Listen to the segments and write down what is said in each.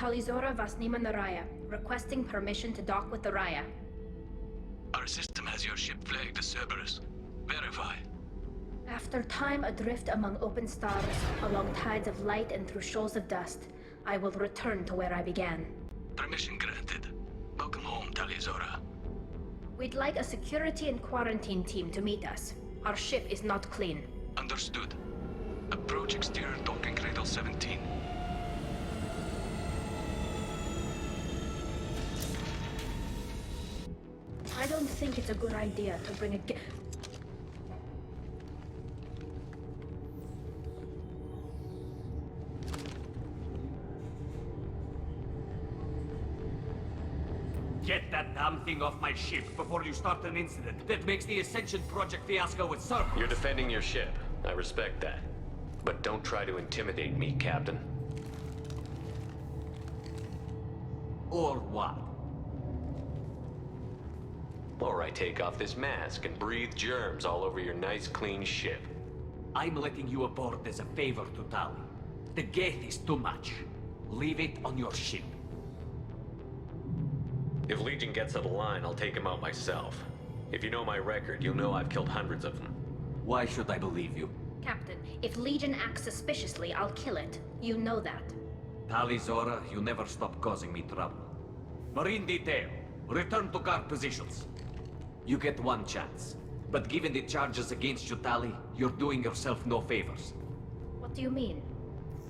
Talizora Vasnima Naraya, requesting permission to dock with the Raya. Our system has your ship flagged as Cerberus. Verify. After time adrift among open stars, along tides of light and through shoals of dust, I will return to where I began. Permission granted. Welcome home, Talizora. We'd like a security and quarantine team to meet us. Our ship is not clean. Understood. Approach exterior docking cradle 17. I don't think it's a good idea to bring a Get that damn thing off my ship before you start an incident that makes the Ascension Project fiasco with Cerberus. You're defending your ship. I respect that. But don't try to intimidate me, Captain. Or what? Or I take off this mask and breathe germs all over your nice, clean ship. I'm letting you aboard as a favor to Tali. The gate is too much. Leave it on your ship. If Legion gets out of line, I'll take him out myself. If you know my record, you'll know I've killed hundreds of them. Why should I believe you? Captain, if Legion acts suspiciously, I'll kill it. You know that. Talizora, you never stop causing me trouble. Marine detail, return to guard positions. You get one chance. But given the charges against you, Tali, you're doing yourself no favors. What do you mean?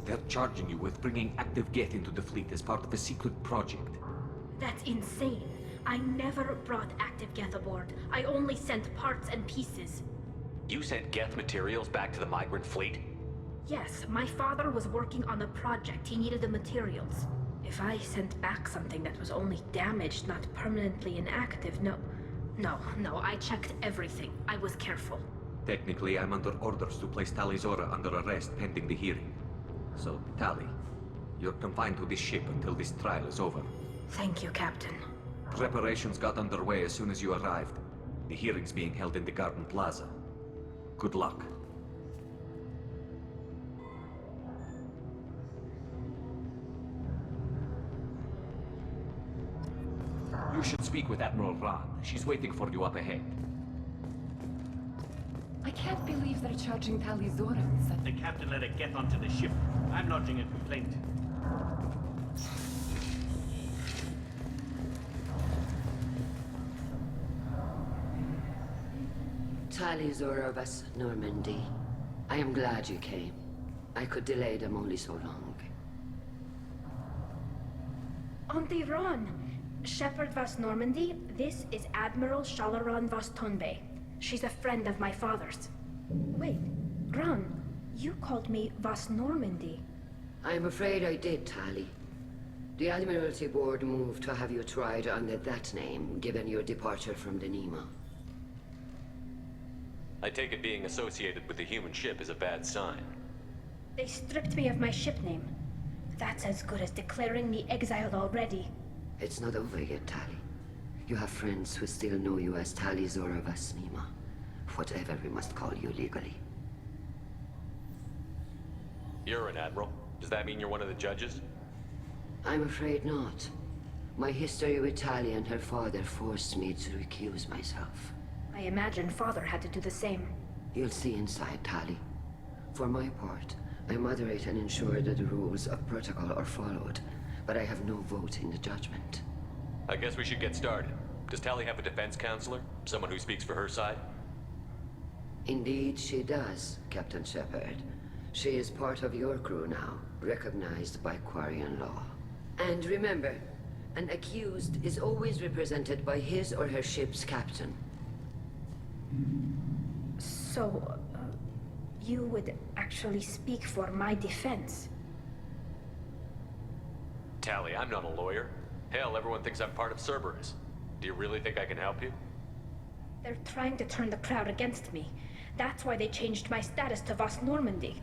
They're charging you with bringing active Geth into the fleet as part of a secret project. That's insane. I never brought active Geth aboard. I only sent parts and pieces. You sent Geth materials back to the Migrant Fleet? Yes, my father was working on a project. He needed the materials. If I sent back something that was only damaged, not permanently inactive, no, I checked everything. I was careful. Technically, I'm under orders to place Talizora under arrest pending the hearing. So, Tali, you're confined to this ship until this trial is over. Thank you, Captain. Preparations got underway as soon as you arrived. The hearing's being held in the Garden Plaza. Good luck. You should speak with Admiral Ran. She's waiting for you up ahead. I can't believe they're charging Talizora with such... The captain let it get onto the ship. I'm lodging a complaint. Talizora of us, Normandy. I am glad you came. I could delay them only so long. Auntie Ron! Shepard Vas Normandy, this is Admiral Shalaran Vas Tonbe. She's a friend of my father's. Wait, Ron, you called me Vas Normandy. I'm afraid I did, Tali. The Admiralty Board moved to have you tried under that name, given your departure from the Nima. I take it being associated with the human ship is a bad sign. They stripped me of my ship name. That's as good as declaring me exiled already. It's not over yet, Tali. You have friends who still know you as Talizora Vasnima. Whatever we must call you legally. You're an admiral. Does that mean you're one of the judges? I'm afraid not. My history with Tali and her father forced me to recuse myself. I imagine father had to do the same. You'll see inside, Tali. For my part, I moderate and ensure that the rules of protocol are followed, but I have no vote in the judgment. I guess we should get started. Does Tali have a defense counselor? Someone who speaks for her side? Indeed she does, Captain Shepard. She is part of your crew now, recognized by Quarian law. And remember, an accused is always represented by his or her ship's captain. So, you would actually speak for my defense? Tali, I'm not a lawyer. Hell, everyone thinks I'm part of Cerberus. Do you really think I can help you? They're trying to turn the crowd against me. That's why they changed my status to Vas Normandy.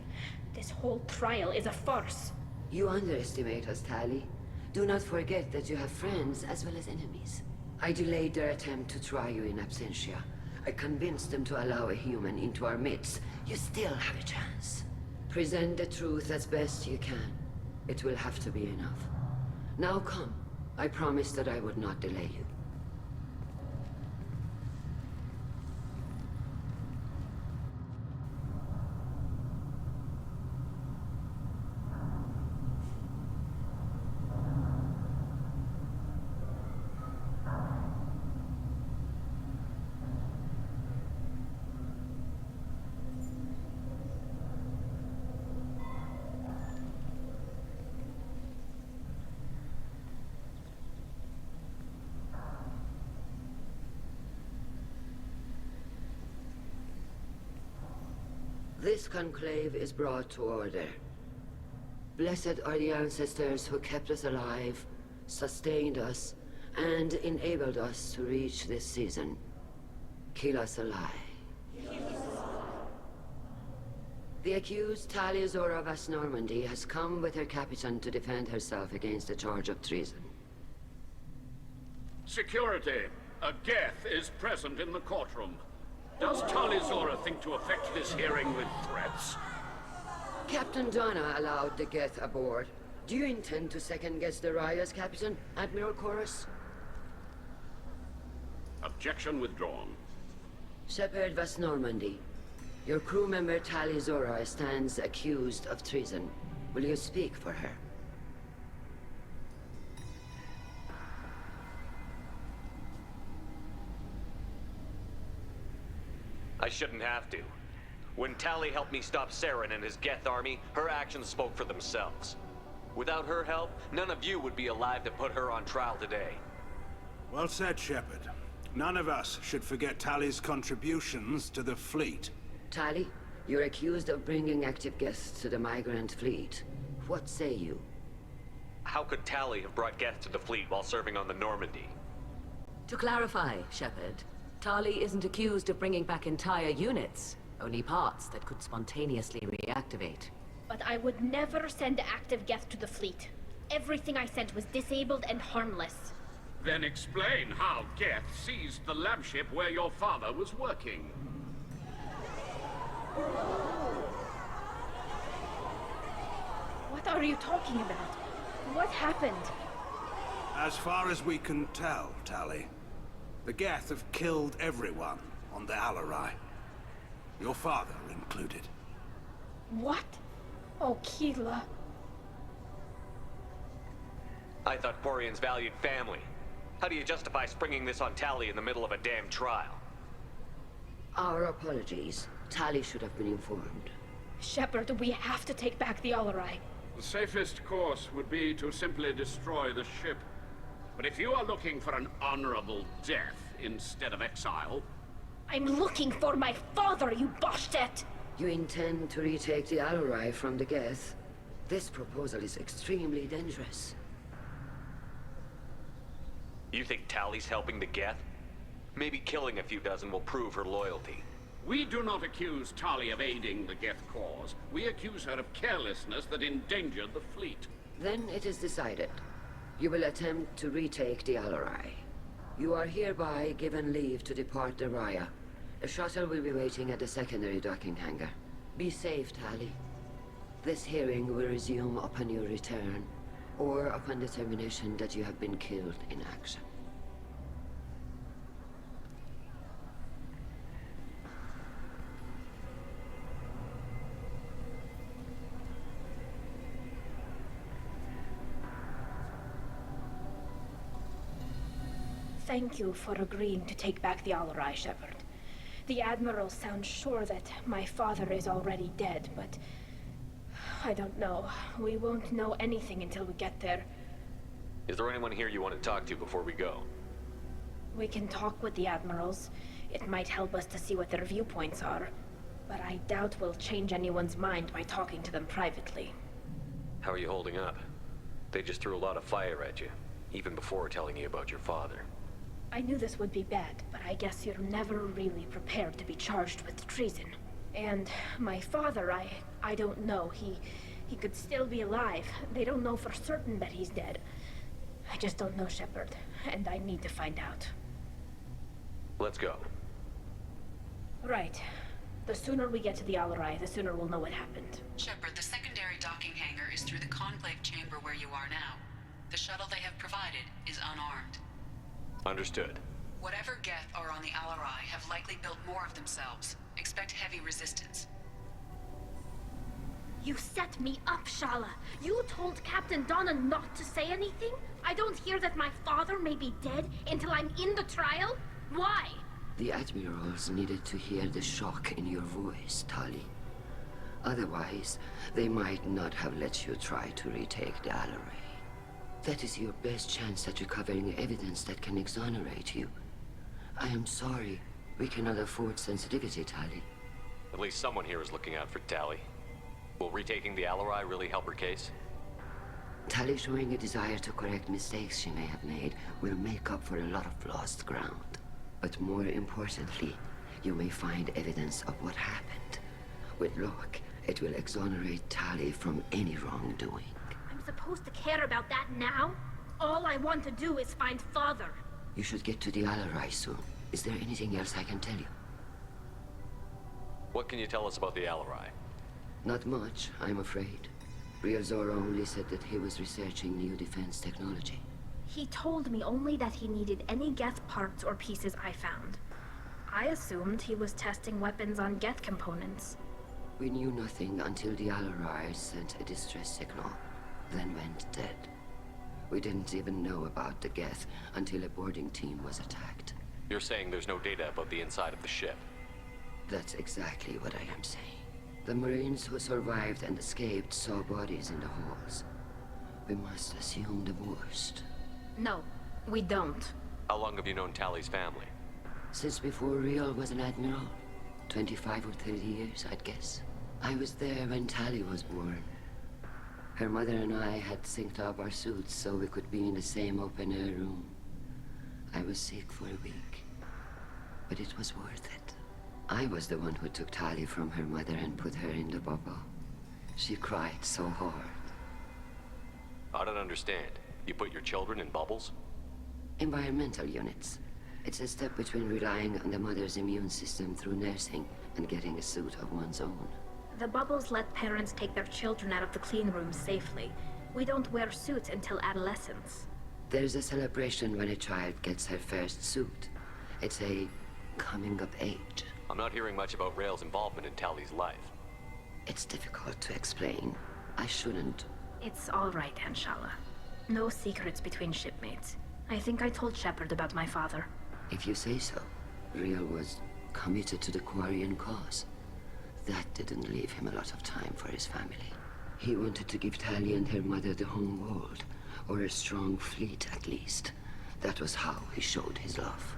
This whole trial is a farce. You underestimate us, Tali. Do not forget that you have friends as well as enemies. I delayed their attempt to try you in absentia. I convinced them to allow a human into our midst. You still have a chance. Present the truth as best you can. It will have to be enough. Now come. I promised that I would not delay you. This conclave is brought to order. Blessed are the ancestors who kept us alive, sustained us, and enabled us to reach this season. Keep us alive. The accused Tali of Normandy has come with her captain to defend herself against a charge of treason. Security. A Geth is present in the courtroom. Does Tali think to affect this hearing with threats? Captain Donna allowed the Geth aboard. Do you intend to second-guess the Raya's captain, Admiral Chorus? Objection withdrawn. Shepard Normandy. Your crew member Tali stands accused of treason. Will you speak for her? I shouldn't have to. When Tali helped me stop Saren and his Geth army, her actions spoke for themselves. Without her help, none of you would be alive to put her on trial today. Well said, Shepard. None of us should forget Tali's contributions to the fleet. Tali, you're accused of bringing active Geths to the Migrant Fleet. What say you? How could Tali have brought Geth to the fleet while serving on the Normandy? To clarify, Shepard, Tali isn't accused of bringing back entire units, only parts that could spontaneously reactivate. But I would never send active Geth to the fleet. Everything I sent was disabled and harmless. Then explain how Geth seized the lab ship where your father was working. What are you talking about? What happened? As far as we can tell, Tali, the Geth have killed everyone on the Hilarity. Your father included. What? Oh, Keela. I thought Quarians valued family. How do you justify springing this on Tali in the middle of a damn trial? Our apologies. Tali should have been informed. Shepard, we have to take back the Hilarity. The safest course would be to simply destroy the ship. But if you are looking for an honorable death instead of exile... I'm looking for my father, you bastet! You intend to retake the Hilarity from the Geth? This proposal is extremely dangerous. You think Tali's helping the Geth? Maybe killing a few dozen will prove her loyalty. We do not accuse Tali of aiding the Geth cause. We accuse her of carelessness that endangered the fleet. Then it is decided. You will attempt to retake the Hilarity. You are hereby given leave to depart the Raya. A shuttle will be waiting at the secondary docking hangar. Be safe, Tali. This hearing will resume upon your return, or upon determination that you have been killed in action. Thank you for agreeing to take back the Hilarity, Shepard. The Admiral sounds sure that my father is already dead, but... I don't know. We won't know anything until we get there. Is there anyone here you want to talk to before we go? We can talk with the Admirals. It might help us to see what their viewpoints are. But I doubt we'll change anyone's mind by talking to them privately. How are you holding up? They just threw a lot of fire at you, even before telling you about your father. I knew this would be bad, but I guess you're never really prepared to be charged with treason. And my father, I don't know. He could still be alive. They don't know for certain that he's dead. I just don't know, Shepard, and I need to find out. Let's go. Right. The sooner we get to the Hilarity, the sooner we'll know what happened. Shepard, the secondary docking hangar is through the conclave chamber where you are now. The shuttle they have provided is unarmed. Understood. Whatever Geth are on the Hilarity have likely built more of themselves. Expect heavy resistance. You set me up, Shala. You told Captain Donna not to say anything? I don't hear that my father may be dead until I'm in the trial? Why? The Admirals needed to hear the shock in your voice, Tali. Otherwise, they might not have let you try to retake the Hilarity. That is your best chance at recovering evidence that can exonerate you. I am sorry. We cannot afford sensitivity, Tali. At least someone here is looking out for Tali. Will retaking the Hilarity really help her case? Tali showing a desire to correct mistakes she may have made will make up for a lot of lost ground. But more importantly, you may find evidence of what happened. With luck, it will exonerate Tali from any wrongdoing. I'm supposed to care about that now? All I want to do is find Father. You should get to the Hilarity soon. Is there anything else I can tell you? What can you tell us about the Hilarity? Not much, I'm afraid. Real Zora only said that he was researching new defense technology. He told me only that he needed any Geth parts or pieces I found. I assumed he was testing weapons on Geth components. We knew nothing until the Hilarity sent a distress signal, then went dead. We didn't even know about the Geth until a boarding team was attacked. You're saying there's no data about the inside of the ship? That's exactly what I am saying. The Marines who survived and escaped saw bodies in the halls. We must assume the worst. No, we don't. How long have you known Tali's family? Since before Real was an admiral. 25 or 30 years, I'd guess. I was there when Tali was born. Her mother and I had synced up our suits so we could be in the same open-air room. I was sick for a week, but it was worth it. I was the one who took Tali from her mother and put her in the bubble. She cried so hard. I don't understand. You put your children in bubbles? Environmental units. It's a step between relying on the mother's immune system through nursing and getting a suit of one's own. The bubbles let parents take their children out of the clean rooms safely. We don't wear suits until adolescence. There's a celebration when a child gets her first suit. It's a coming of age. I'm not hearing much about Rail's involvement in Tali's life. It's difficult to explain. I shouldn't. It's all right, Anshala. No secrets between shipmates. I think I told Shepard about my father. If you say so. Real was committed to the Quarian cause. That didn't leave him a lot of time for his family. He wanted to give Tali and her mother the home world, or a strong fleet at least. That was how he showed his love.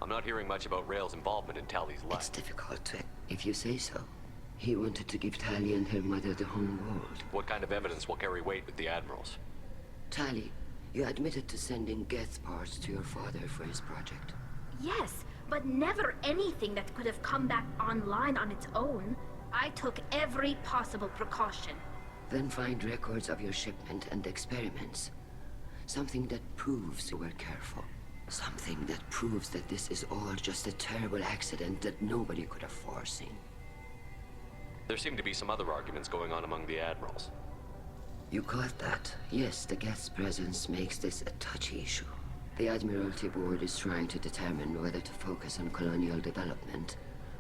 I'm not hearing much about Rail's involvement in Tali's life. It's difficult to... If you say so. He wanted to give Tali and her mother the home world. What kind of evidence will carry weight with the Admirals? Tali, you admitted to sending Geth parts to your father for his project. Yes, but never anything that could have come back online on its own. I took every possible precaution. Then find records of your shipment and experiments. Something that proves you were careful. Something that proves that this is all just a terrible accident that nobody could have foreseen. There seem to be some other arguments going on among the Admirals. You caught that? Yes, the Geth's presence makes this a touchy issue. The Admiralty Board is trying to determine whether to focus on colonial development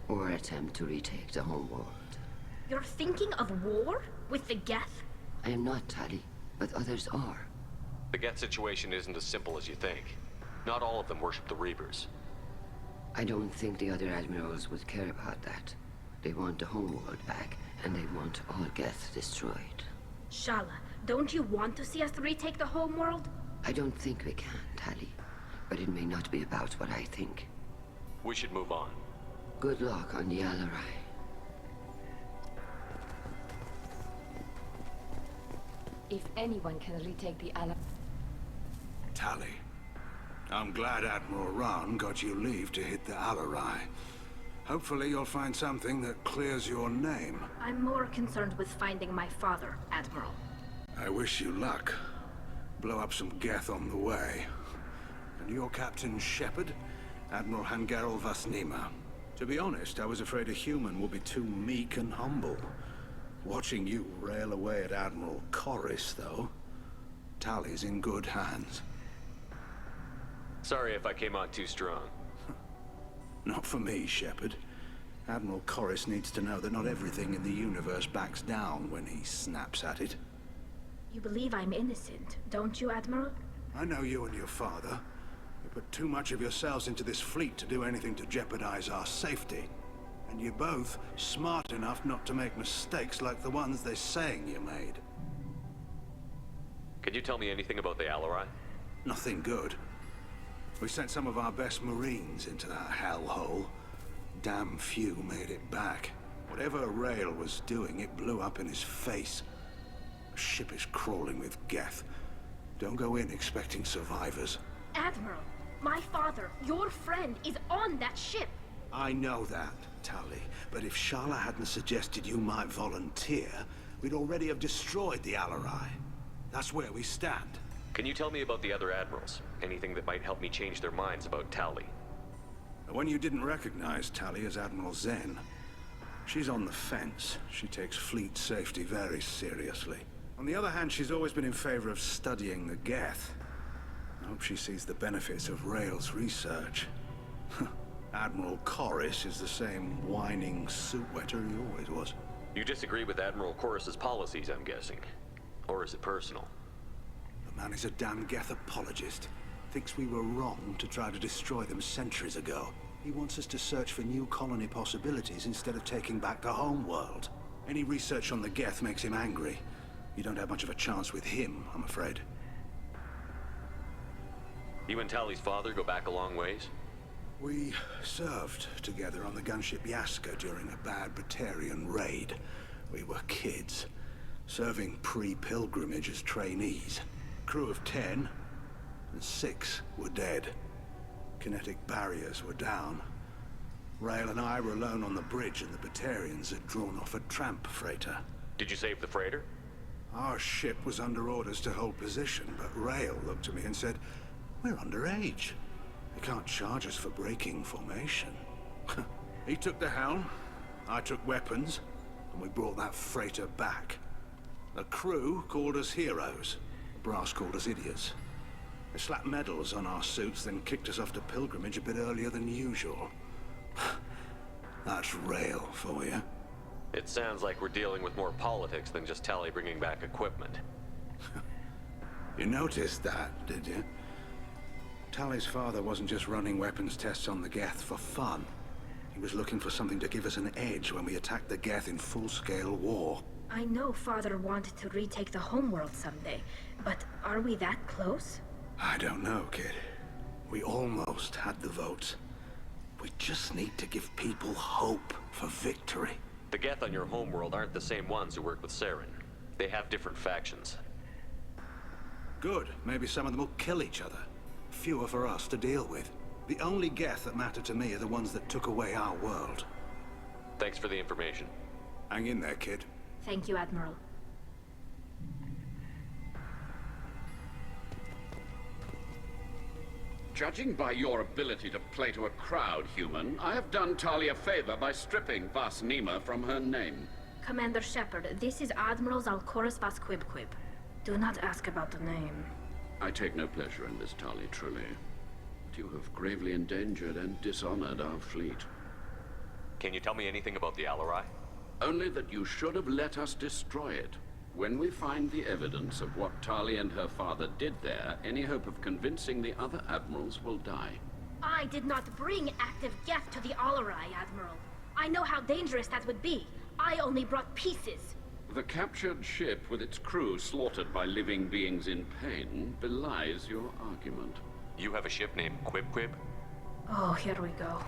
or attempt to retake the home world. You're thinking of war? With the Geth? I am not, Tali, but others are. The Geth situation isn't as simple as you think. Not all of them worship the Reapers. I don't think the other Admirals would care about that. They want the homeworld back, and they want all Geth destroyed. Shala, don't you want to see us retake the homeworld? I don't think we can, Tali. But it may not be about what I think. We should move on. Good luck on the Hilarity. If anyone can retake the Hilarity... Tali, I'm glad Admiral Ran got you leave to hit the Hilarity. Hopefully you'll find something that clears your name. I'm more concerned with finding my father, Admiral. I wish you luck. Blow up some Geth on the way. And your Captain Shepard? Admiral Hangarel Vasnima. To be honest, I was afraid a human would be too meek and humble. Watching you rail away at Admiral Corris, though. Tali's in good hands. Sorry if I came on too strong. Not for me, Shepard. Admiral Corris needs to know that not everything in the universe backs down when he snaps at it. You believe I'm innocent, don't you, Admiral? I know you and your father. You put too much of yourselves into this fleet to do anything to jeopardize our safety. And you're both smart enough not to make mistakes like the ones they're saying you made. Can you tell me anything about the Hilarity? Nothing good. We sent some of our best Marines into that hellhole. Damn few made it back. Whatever Rail was doing, it blew up in his face. The ship is crawling with Geth. Don't go in expecting survivors. Admiral, my father, your friend, is on that ship. I know that, Tali. But if Shala hadn't suggested you might volunteer, we'd already have destroyed the Hilarity. That's where we stand. Can you tell me about the other admirals? Anything that might help me change their minds about Tali? The one you didn't recognize, Tali, is Admiral Zen. She's on the fence. She takes fleet safety very seriously. On the other hand, she's always been in favor of studying the Geth. I hope she sees the benefits of Rail's research. Admiral Corris is the same whining suit-wetter he always was. You disagree with Admiral Corris's policies, I'm guessing. Or is it personal? The man is a damn Geth apologist. Thinks we were wrong to try to destroy them centuries ago. He wants us to search for new colony possibilities instead of taking back the home world. Any research on the Geth makes him angry. You don't have much of a chance with him, I'm afraid. You and Tali's father go back a long ways? We served together on the gunship Yaska during a bad Batarian raid. We were kids, serving pre-pilgrimage as trainees. Crew of 10, and 6 were dead. Kinetic barriers were down. Rail and I were alone on the bridge, and the Batarians had drawn off a tramp freighter. Did you save the freighter? Our ship was under orders to hold position, but Rail looked at me and said, "We're underage. They can't charge us for breaking formation." He took the helm, I took weapons, and we brought that freighter back. The crew called us heroes. The brass called us idiots. They slapped medals on our suits, then kicked us off to pilgrimage a bit earlier than usual. That's Rail for you. It sounds like we're dealing with more politics than just Tali bringing back equipment. You noticed that, did you? Tali's father wasn't just running weapons tests on the Geth for fun. He was looking for something to give us an edge when we attacked the Geth in full-scale war. I know Father wanted to retake the homeworld someday, but are we that close? I don't know, kid. We almost had the votes. We just need to give people hope for victory. The Geth on your homeworld aren't the same ones who work with Saren. They have different factions. Good. Maybe some of them will kill each other. Fewer for us to deal with. The only Geth that matter to me are the ones that took away our world. Thanks for the information. Hang in there, kid. Thank you, Admiral. Judging by your ability to play to a crowd, human, I have done Tali a favor by stripping Vas Nima from her name. Commander Shepard, this is Admiral Zalkoris Vas Quib. Do not ask about the name. I take no pleasure in this, Tali, truly. But you have gravely endangered and dishonored our fleet. Can you tell me anything about the Hilarity? Only that you should have let us destroy it. When we find the evidence of what Tali and her father did there, any hope of convincing the other admirals will die. I did not bring active Geth to the Hilarity, Admiral. I know how dangerous that would be. I only brought pieces. The captured ship with its crew slaughtered by living beings in pain belies your argument. You have a ship named Quib? Oh, here we go.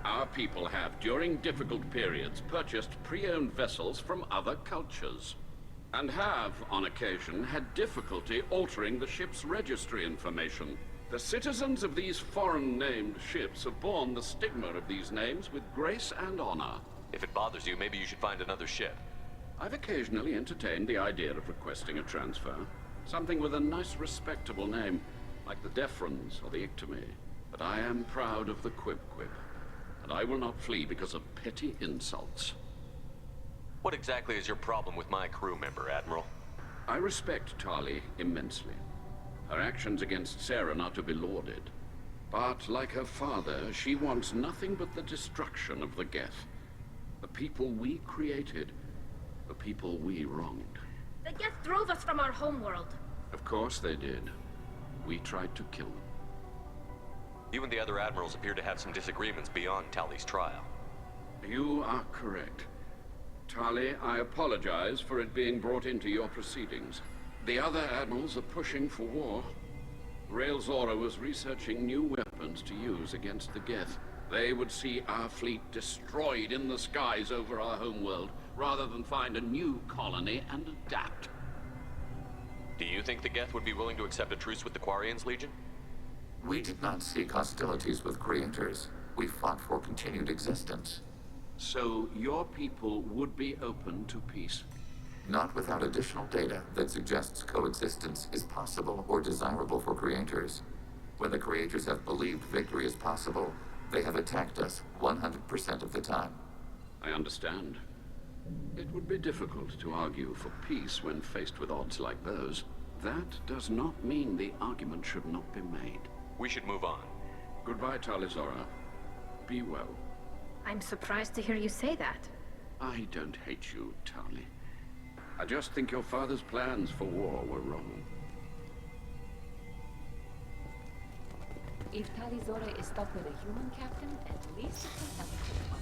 Our people have, during difficult periods, purchased pre-owned vessels from other cultures. And have, on occasion, had difficulty altering the ship's registry information. The citizens of these foreign-named ships have borne the stigma of these names with grace and honor. If it bothers you, maybe you should find another ship. I've occasionally entertained the idea of requesting a transfer. Something with a nice, respectable name, like the Defrons or the Ictomy. But I am proud of the Quib, and I will not flee because of petty insults. What exactly is your problem with my crew member, Admiral? I respect Tali immensely. Her actions against Sarah are to be lauded. But like her father, she wants nothing but the destruction of the Geth. The people we created. The people we wronged. The Geth drove us from our homeworld. Of course they did. We tried to kill them. You and the other admirals appear to have some disagreements beyond Tali's trial. You are correct. Tali, I apologize for it being brought into your proceedings. The other admirals are pushing for war. Rael Zora was researching new weapons to use against the Geth. They would see our fleet destroyed in the skies over our homeworld, rather than find a new colony and adapt. Do you think the Geth would be willing to accept a truce with the Quarians, Legion? We did not seek hostilities with creators. We fought for continued existence. So your people would be open to peace? Not without additional data that suggests coexistence is possible or desirable for creators. When the creators have believed victory is possible, they have attacked us 100% of the time. I understand. It would be difficult to argue for peace when faced with odds like those. That does not mean the argument should not be made. We should move on. Goodbye, Tali Zora. Be well. I'm surprised to hear you say that. I don't hate you, Tali. I just think your father's plans for war were wrong. If Tali Zora is stuck with a human captain, at least it can help one.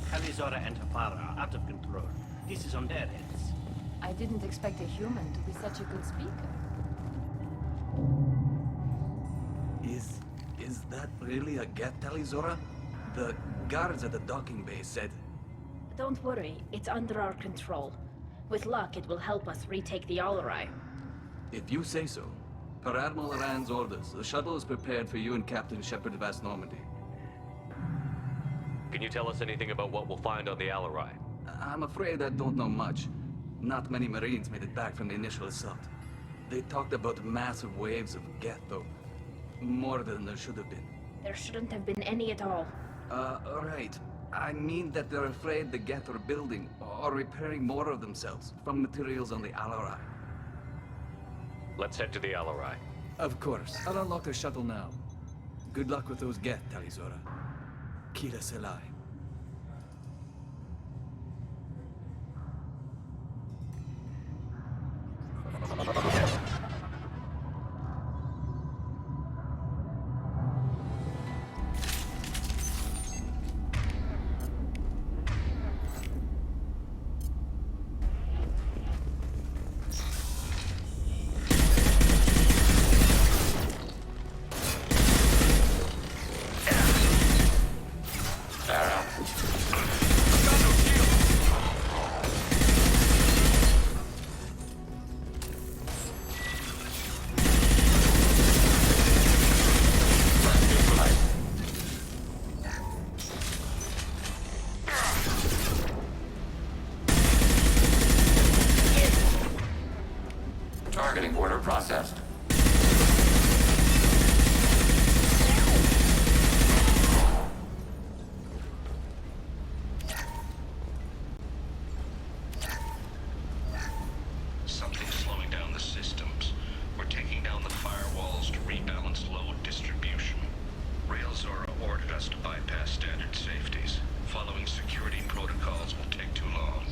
Tali Zora and her father are out of control. This is on their heads. I didn't expect a human to be such a good speaker. Is that really a Geth, Tali Zora? The guards at the docking bay said... Don't worry, it's under our control. With luck, it will help us retake the Alarai. If you say so. Per Admiral Rand's orders, the shuttle is prepared for you and Captain Shepard of West Normandy. Can you tell us anything about what we'll find on the Alarai? I'm afraid I don't know much. Not many Marines made it back from the initial assault. They talked about massive waves of Geth, though. More than there should have been. There shouldn't have been any at all. Right. I mean that they're afraid the Geth are building or repairing more of themselves from materials on the Alarai. Let's head to the Alarai. Of course. I'll unlock the shuttle now. Good luck with those Geth, Tali Zora. Kila Selai. Targeting order processed. Something's slowing down the systems. We're taking down the firewalls to rebalance load distribution. Rael Zora ordered us to bypass standard safeties. Following security protocols will take too long.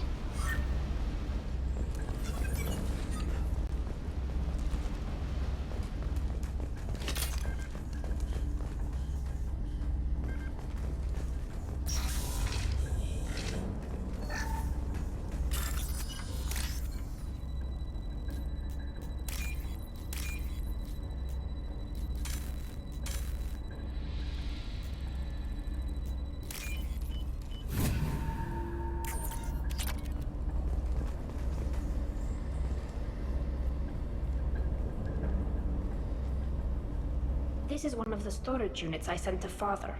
This is one of the storage units I sent to Father.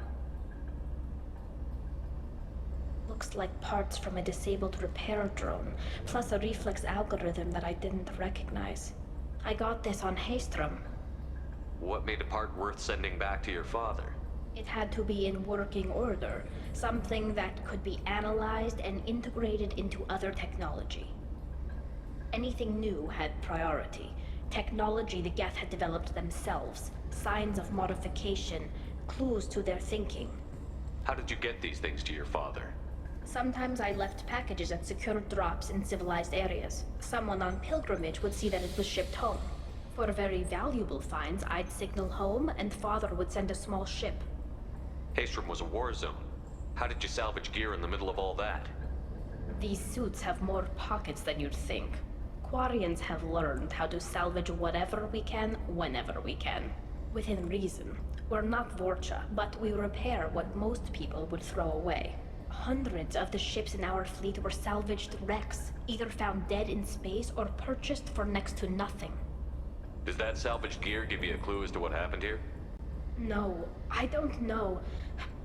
Looks like parts from a disabled repair drone, plus a reflex algorithm that I didn't recognize. I got this on Haystrom. What made a part worth sending back to your father? It had to be in working order, something that could be analyzed and integrated into other technology. Anything new had priority. Technology the Geth had developed themselves, signs of modification, clues to their thinking. How did you get these things to your father? Sometimes I left packages at secured drops in civilized areas. Someone on pilgrimage would see that it was shipped home. For very valuable finds, I'd signal home, and Father would send a small ship. Haestrom was a war zone. How did you salvage gear in the middle of all that? These suits have more pockets than you'd think. Quarians have learned how to salvage whatever we can, whenever we can. Within reason. We're not Vorcha, but we repair what most people would throw away. Hundreds of the ships in our fleet were salvaged wrecks, either found dead in space or purchased for next to nothing. Does that salvaged gear give you a clue as to what happened here? No, I don't know.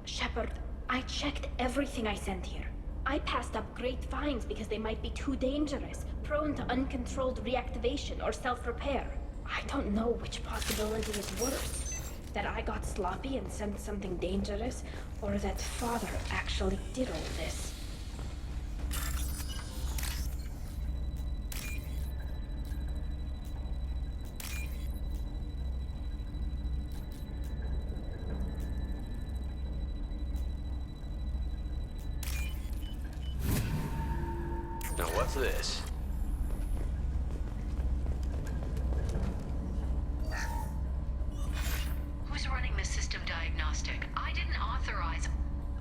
Shepard, I checked everything I sent here. I passed up great finds because they might be too dangerous, prone to uncontrolled reactivation or self-repair. I don't know which possibility is worse. That I got sloppy and sent something dangerous, or that Father actually did all this. Now what's this? Who's running the system diagnostic? I didn't authorize...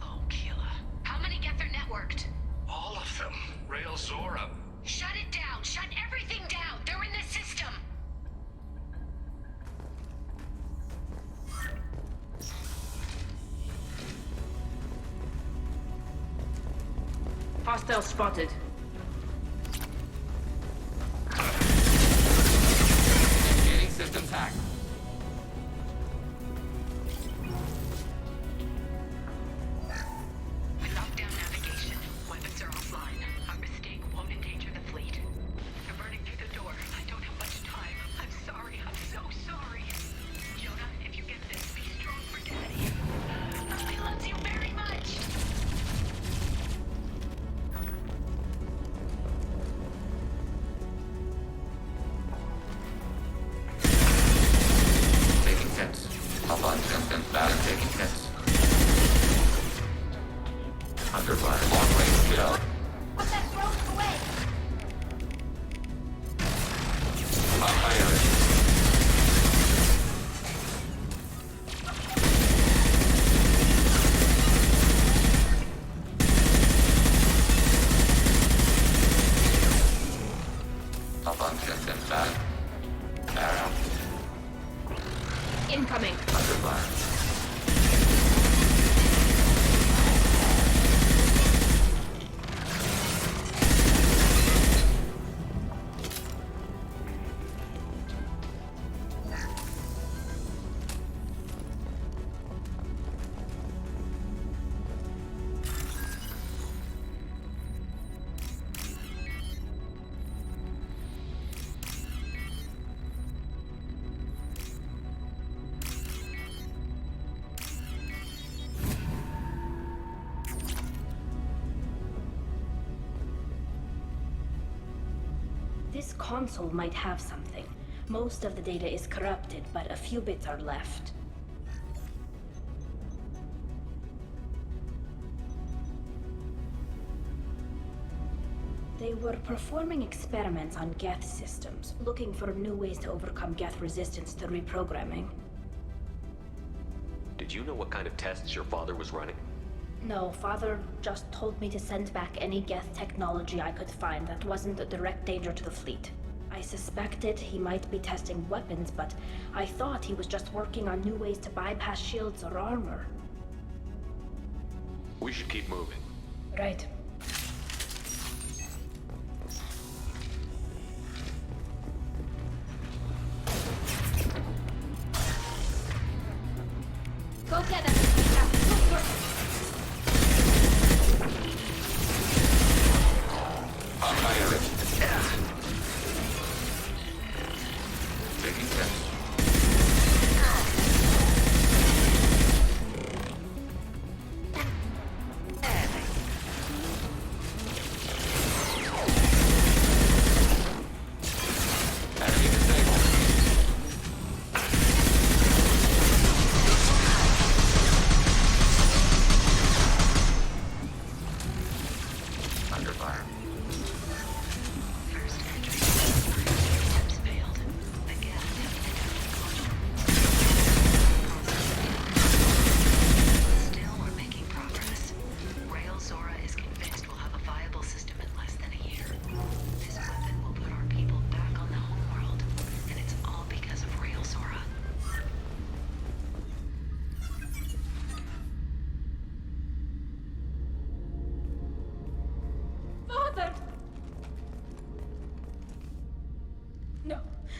Oh, Keela. How many get their networked? All of them. Rail Zora. Shut it down! Shut everything down! They're in the system! Hostile spotted. Getting systems hacked. I locked down navigation. Weapons are offline. Our mistake won't endanger the fleet. They're burning through the door. I don't have much time. I'm sorry. I'm so sorry. Jonah, if you get this, be strong for Daddy. I love you very much. Taking hits. Up on Simpson, bad and taking hits. Under fire. Long range kill. Put that rope away! Hilarity. Up on Simpson, bad. Arrow. Incoming. Under fire. This console might have something. Most of the data is corrupted, but a few bits are left. They were performing experiments on Geth systems, looking for new ways to overcome Geth resistance to reprogramming. Did you know what kind of tests your father was running? No, Father just told me to send back any Geth technology I could find that wasn't a direct danger to the fleet. I suspected he might be testing weapons, but I thought he was just working on new ways to bypass shields or armor. We should keep moving. Right. Go get him! Taking hits.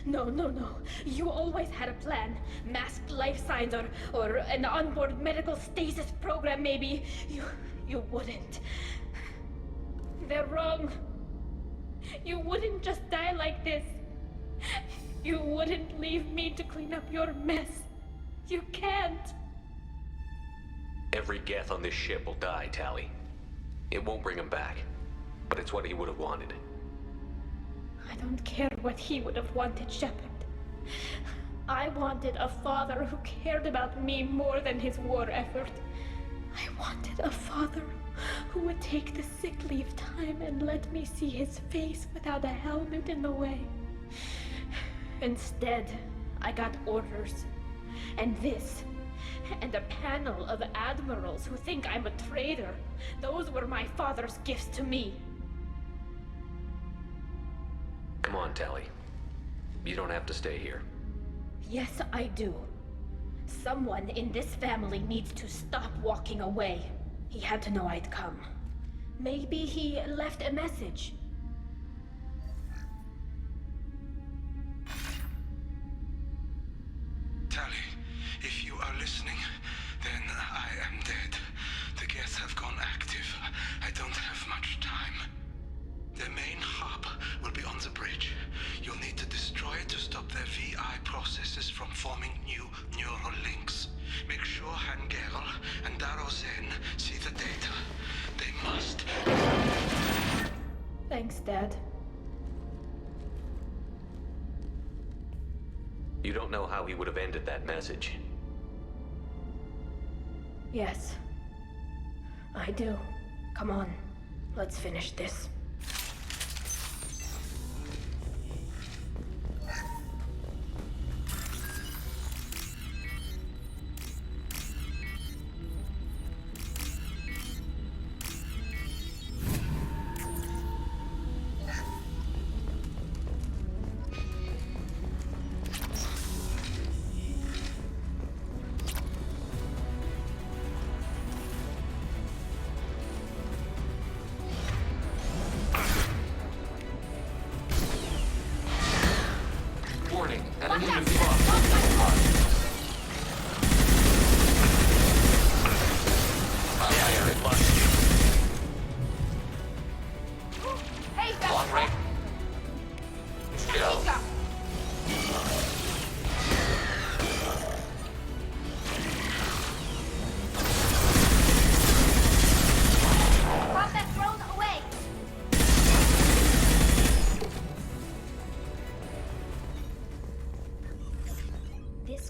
No, no, no. You always had a plan. Masked life signs or an onboard medical stasis program, maybe. You wouldn't. They're wrong. You wouldn't just die like this. You wouldn't leave me to clean up your mess. You can't. Every Geth on this ship will die, Tali. It won't bring him back, but it's what he would have wanted. I don't care what he would have wanted, Shepard. I wanted a father who cared about me more than his war effort. I wanted a father who would take the sick leave time and let me see his face without a helmet in the way. Instead, I got orders. And this. And a panel of admirals who think I'm a traitor. Those were my father's gifts to me. Come on, Tali. You don't have to stay here. Yes, I do. Someone in this family needs to stop walking away. He had to know I'd come. Maybe he left a message. Tali, if you are listening, then I am dead. The Geth have gone active. I don't have much time. The main hub will be on the bridge. You'll need to destroy it to stop their VI processes from forming new neural links. Make sure Hangerel and Darozen see the data. They must. Thanks, Dad. You don't know how he would have ended that message. Yes. I do. Come on. Let's finish this.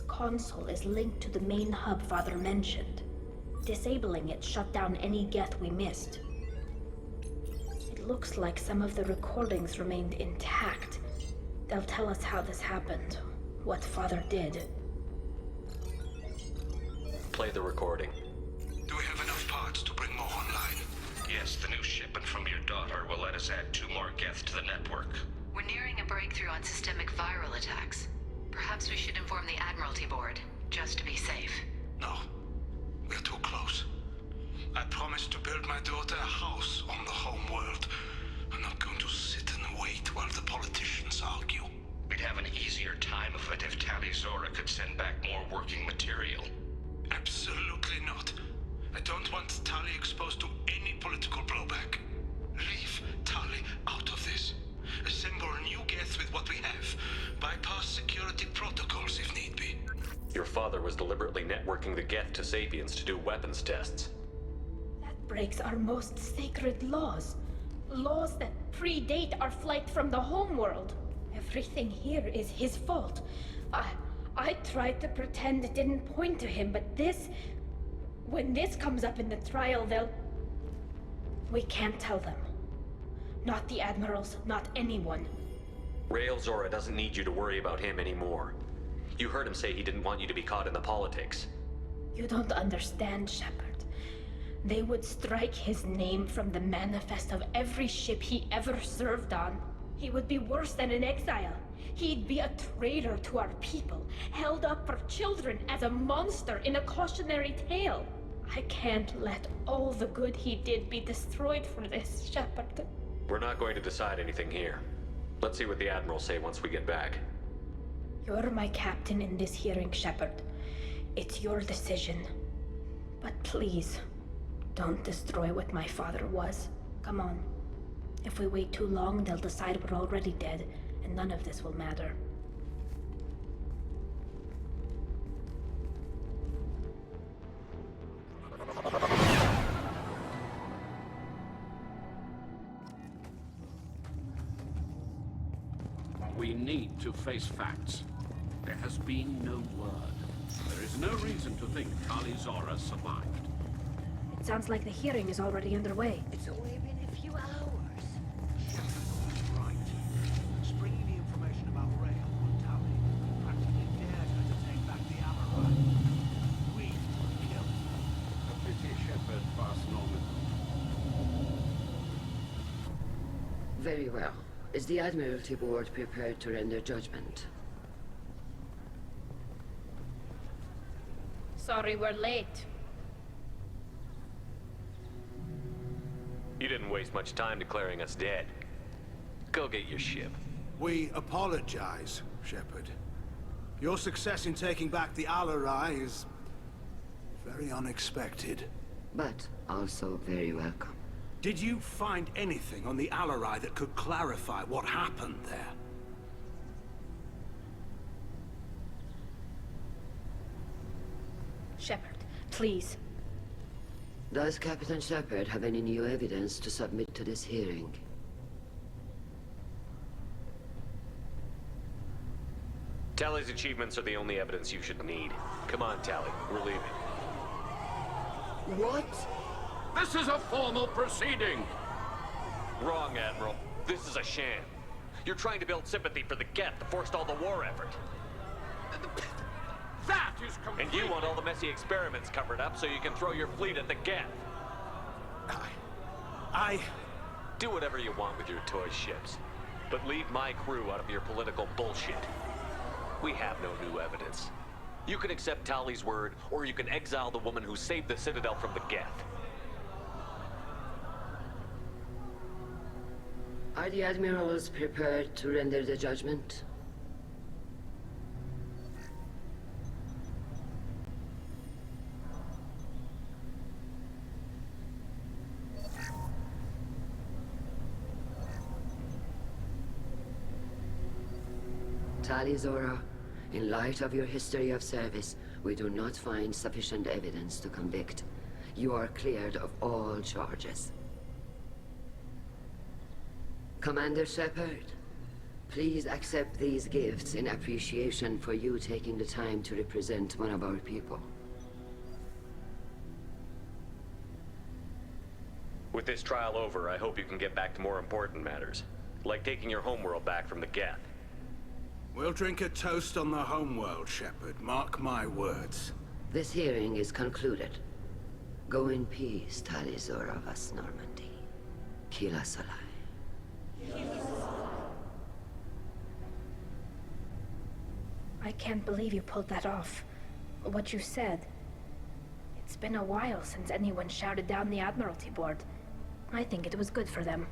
Console is linked to the main hub Father mentioned. Disabling it shut down any Geth we missed. It looks like some of the recordings remained intact. They'll tell us how this happened, what Father did. Play the recording. Do we have enough parts to bring more online? Yes, the new shipment from your daughter will let us add 2 more Geth to the network. We're nearing a breakthrough on systemic viral attacks. Perhaps we should inform the Admiralty Board, just to be safe. No. We're too close. I promised to build my daughter a house on the home world. I'm not going to sit and wait while the politicians argue. We'd have an easier time of it if Tali Zora could send back more working material. Absolutely not. I don't want Tali exposed to any political blowback. Leave Tali out of this. Assemble new Geth with what we have. Bypass security protocols if need be. Your father was deliberately networking the Geth to Sapiens to do weapons tests. That breaks our most sacred laws. Laws that predate our flight from the homeworld. Everything here is his fault. I tried to pretend it didn't point to him, but this... When this comes up in the trial, they'll... We can't tell them. Not the admirals, not anyone. Rael Zora doesn't need you to worry about him anymore. You heard him say he didn't want you to be caught in the politics. You don't understand, Shepard. They would strike his name from the manifest of every ship he ever served on. He would be worse than an exile. He'd be a traitor to our people, held up for children as a monster in a cautionary tale. I can't let all the good he did be destroyed for this, Shepard. We're not going to decide anything here. Let's see what the Admirals say once we get back. You're my captain in this hearing, Shepard. It's your decision. But please, don't destroy what my father was. Come on. If we wait too long, they'll decide we're already dead, and none of this will matter. We need to face facts. There has been no word. There is no reason to think Tali Zora survived. It sounds like the hearing is already underway. It's only been a few hours. Right. Springing the information about Rail on Tali practically dared her to take back the Hilarity. We killed her. A pity Shepard passed Norman. Very well. Is the Admiralty Board prepared to render judgment? Sorry we're late. You didn't waste much time declaring us dead. Go get your ship. We apologize, Shepard. Your success in taking back the Hilarity is very unexpected. But also very welcome. Did you find anything on the Hilarity that could clarify what happened there? Shepard, please. Does Captain Shepard have any new evidence to submit to this hearing? Tali's achievements are the only evidence you should need. Come on, Tali. We're leaving. What? This is a formal proceeding! Wrong, Admiral. This is a sham. You're trying to build sympathy for the Geth to forestall the war effort. That is complete! And you want all the messy experiments covered up so you can throw your fleet at the Geth. I... Do whatever you want with your toy ships. But leave my crew out of your political bullshit. We have no new evidence. You can accept Tali's word, or you can exile the woman who saved the Citadel from the Geth. Are the admirals prepared to render the judgment? Tali Zora, in light of your history of service, we do not find sufficient evidence to convict. You are cleared of all charges. Commander Shepard, please accept these gifts in appreciation for you taking the time to represent one of our people. With this trial over, I hope you can get back to more important matters, like taking your homeworld back from the Geth. We'll drink a toast on the homeworld, Shepard. Mark my words. This hearing is concluded. Go in peace, Tali Zora vas Normandy. Kila Salai. I can't believe you pulled that off. What you said. It's been a while since anyone shouted down the Admiralty Board. I think it was good for them.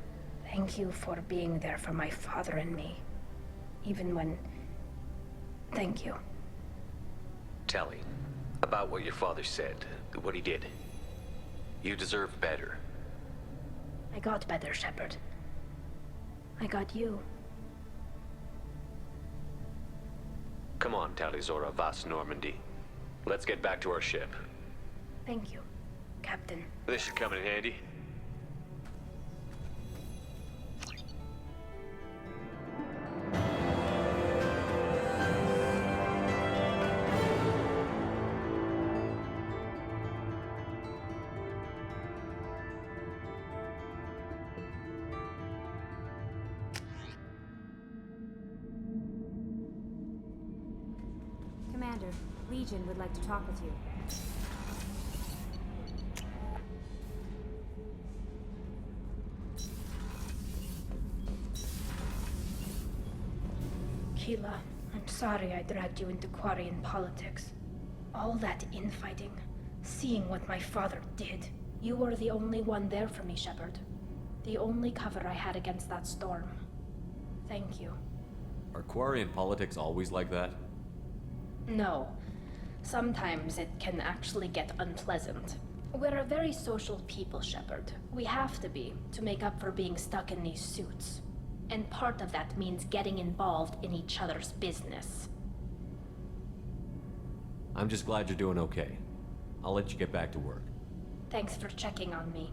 Thank you for being there for my father and me. Even when... Thank you. Tali, about what your father said, what he did. You deserve better. I got better, Shepard. I got you. Come on, Tali Zora vas Normandy. Let's get back to our ship. Thank you, Captain. This should come in handy. Commander, Legion would like to talk with you. Keela, I'm sorry I dragged you into Quarian politics. All that infighting, seeing what my father did. You were the only one there for me, Shepard. The only cover I had against that storm. Thank you. Are Quarian politics always like that? No. Sometimes it can actually get unpleasant. We're a very social people, Shepard. We have to be, to make up for being stuck in these suits. And part of that means getting involved in each other's business. I'm just glad you're doing okay. I'll let you get back to work. Thanks for checking on me.